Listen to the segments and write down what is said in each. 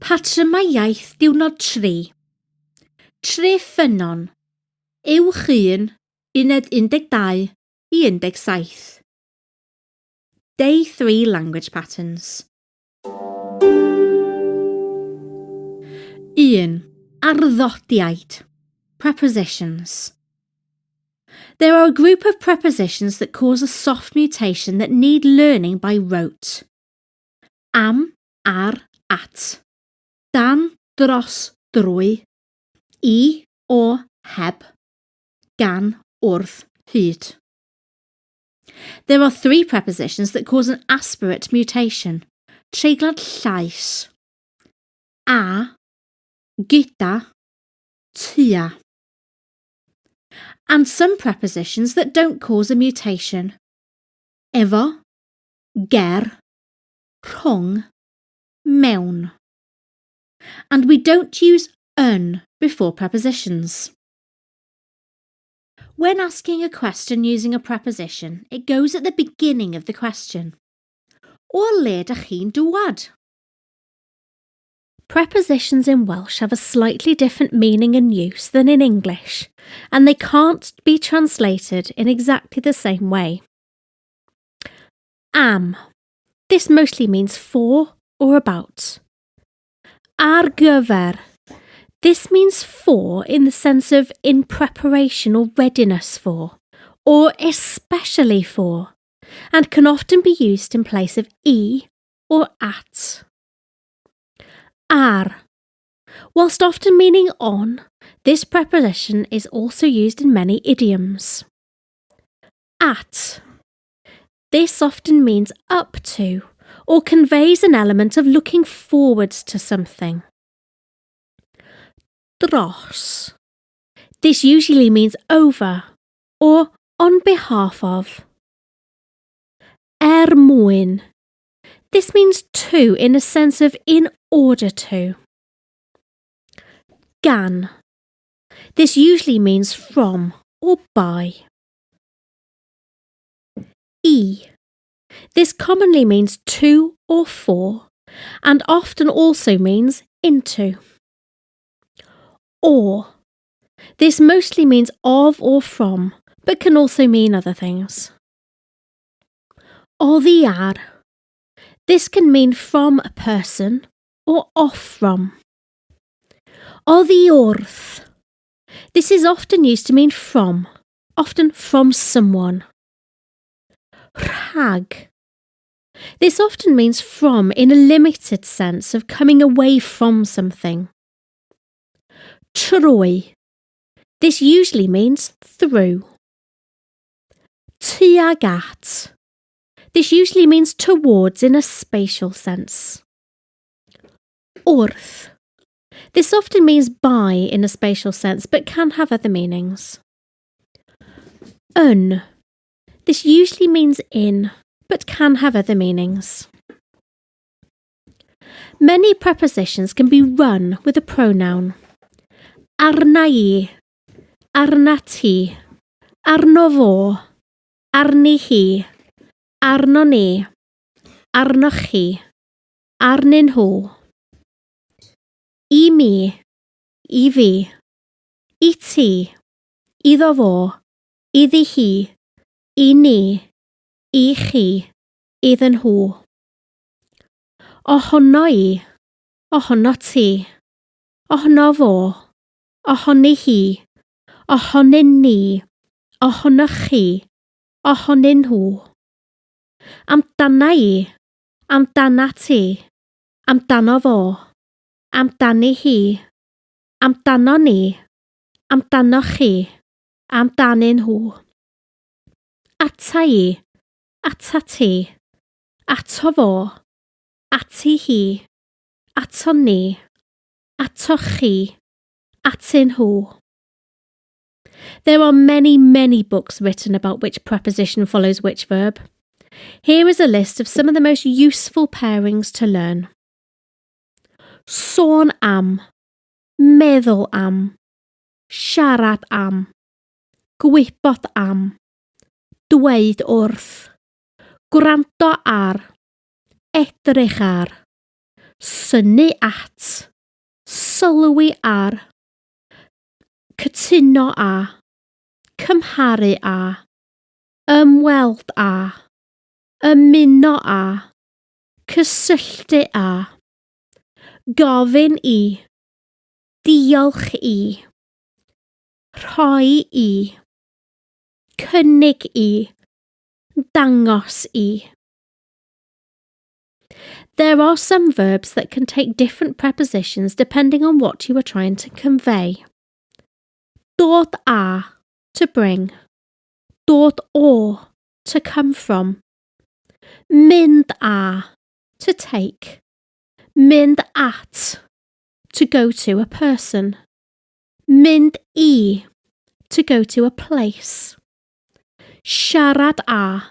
Patrymau iaith diwrnod 3. Ffynnon. Uwch 1, uned 12 I 17. Day 3 language patterns. 1. Arddodiad. Prepositions. There are a group of prepositions that cause a soft mutation that need learning by rote. Am, ar, at. Dan, dros, drwy. I, o, heb. Gan, wrth, hyd. There are 3 prepositions that cause an aspirate mutation. Treiglad llais. A, gyda, tua. And some prepositions that don't cause a mutation. Efo, ger, rhwng, mewn. And we don't use yn before prepositions. When asking a question using a preposition, it goes at the beginning of the question. O le dach chi'n dŵad? Prepositions in Welsh have a slightly different meaning and use than in English, and they can't be translated in exactly the same way. Am. This mostly means for or about. Ar gyfer. This means for in the sense of in preparation or readiness for, or especially for, and can often be used in place of I or at. Ar. Whilst often meaning on, this preposition is also used in many idioms. At. This often means up to, or conveys an element of looking forwards to something. Dros. This usually means over, or on behalf of. Mwyn. This means to in a sense of in order to. Gan. This usually means from or by. I. This commonly means to or for, and often also means into. Or. This mostly means of or from, but can also mean other things. Oddi ar. This can mean from a person or off from. Oddi wrth. This is often used to mean from, often from someone. Rhag. This often means from in a limited sense of coming away from something. Trwy. This usually means through. Tuag at. This usually means towards in a spatial sense. Wrth. This often means by in a spatial sense, but can have other meanings. This usually means in, but can have other meanings. Many prepositions can be run with a pronoun. Arna I, arna ti, arno fo, arni hi, arno ni, arno chi, arnyn nhw. I mi, I fi, I ti, iddo fo, iddi hi, I ni, I chi, iddyn nhw. Ohono I, ohono ti, ohono fo, ohoni hi, ohonyn ni, ohonoch chi, ohonyn nhw. Amdana I, amdana ti, amdano fo, amdani hi, amdano ni, amdanoch chi, amdanyn nhw. Ata I, ata ti, ato fo, ati hi, ato ni, atoch chi, atyn nhw. There are many books written about which preposition follows which verb. Here is a list of some of the most useful pairings to learn. Sôn am, meddwl am, siarad am, gwybod am, dweud wrth, gwrando ar, edrych ar, synnu at, sylwi ar, cytuno a, cymharu a, ymweld a, ymuno a, cysylltu a, gofyn i, diolch i, rhoi i, cynnig i, dangos i. There are some verbs that can take different prepositions depending on what you are trying to convey. Dod a, to bring. Dod o, to come from. Mynd a, to take. Mynd at, to go to a person. Mynd I, to go to a place. Siarad a,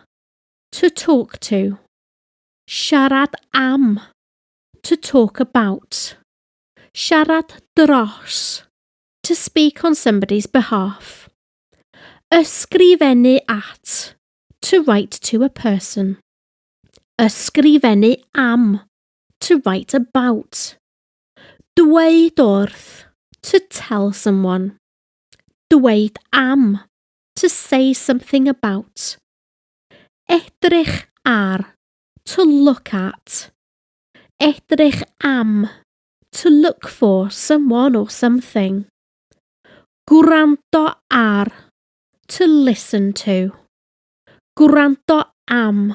to talk to. Siarad am, to talk about. Siarad dros, to speak on somebody's behalf. Ysgrifennu at, to write to a person. Ysgrifennu am, to write about. Dweud wrth, to tell someone. Dweud am, to say something about. Edrych ar, to look at. Edrych am, to look for someone or something. Gwrando ar, to listen to. Gwrando am,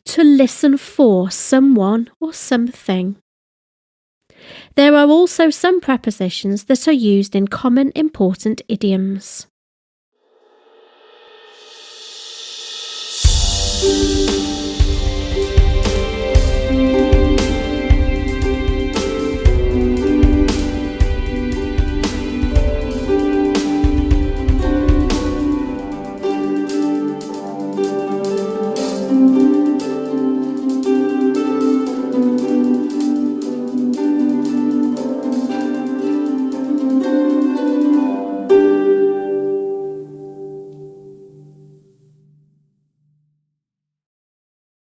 to listen for someone or something. There are also some prepositions that are used in common important idioms.